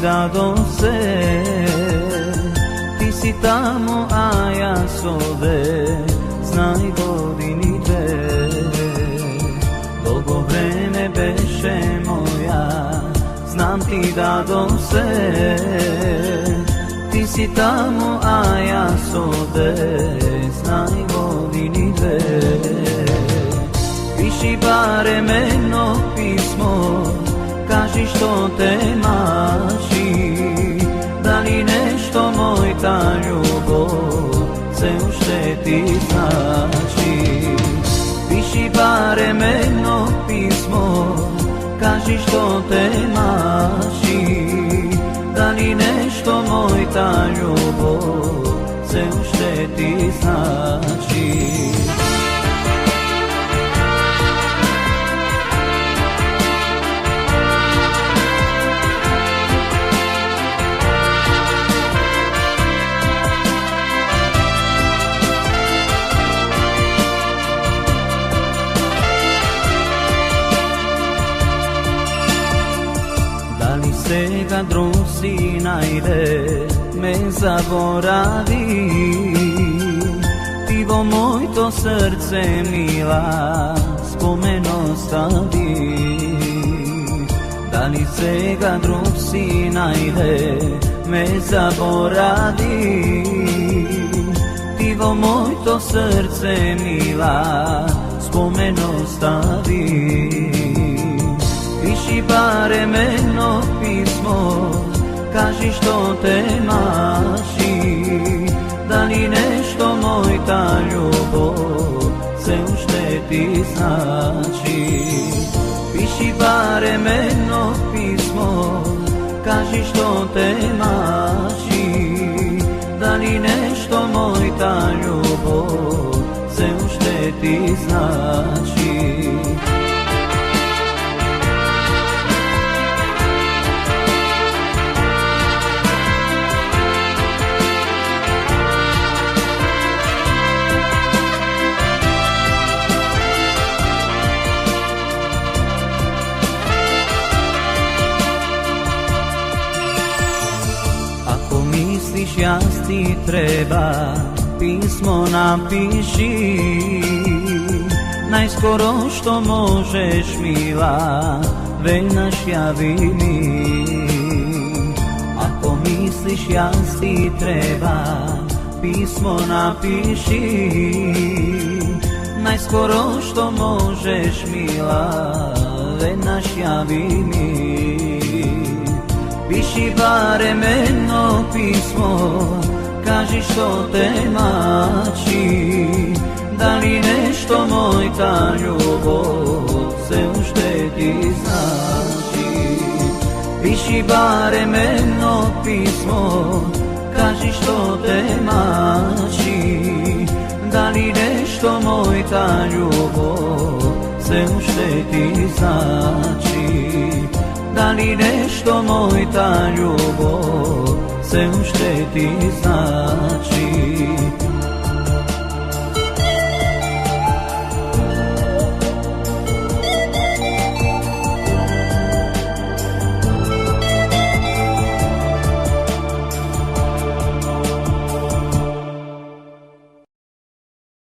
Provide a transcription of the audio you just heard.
dado se. Ti si tamo, a ja s ovde, znaj godini dve. Dugo vreme beše moja, znam ti dado se. Ti si tamo, a ja s ovde, znaj godini dve. Piši barem jedno pismo, kaži što te maši. Da li nešto moj ta ljubov se u šteti znači. Piši barem jedno pismo, kaži što te maši. Da li nešto moj ta ljubov se u šteti znači. Sega drusi najde, me zaboravi. Pivo moj to srce mila, spomen ostavi. Da li sega drusi najde, me zaboravi. Pivo moj to srce mila, spomen ostavi. Piši barem jedno pismo, kaži što te maši. Da li nešto moj ta ljubov se u šteti znači. Piši barem jedno pismo, kaži što te maši. Da li nešto moj ta ljubov se u šteti znači. Misliš jas ti treba, pismo napiši. Najskoro što možeš mila, venaš javi mi. Ako misliš jas ti treba, pismo napiši. Najskoro što možeš mila, venaš javi mi. Piši barem jedno pismo, kaži što te mači. Da li nešto moj ta ljubov se u šteti znači. Piši barem jedno pismo, kaži što te mači. Da li nešto moj ta ljubov se u šteti znači. Da li nešto moj ta ljubov se u šteti znači.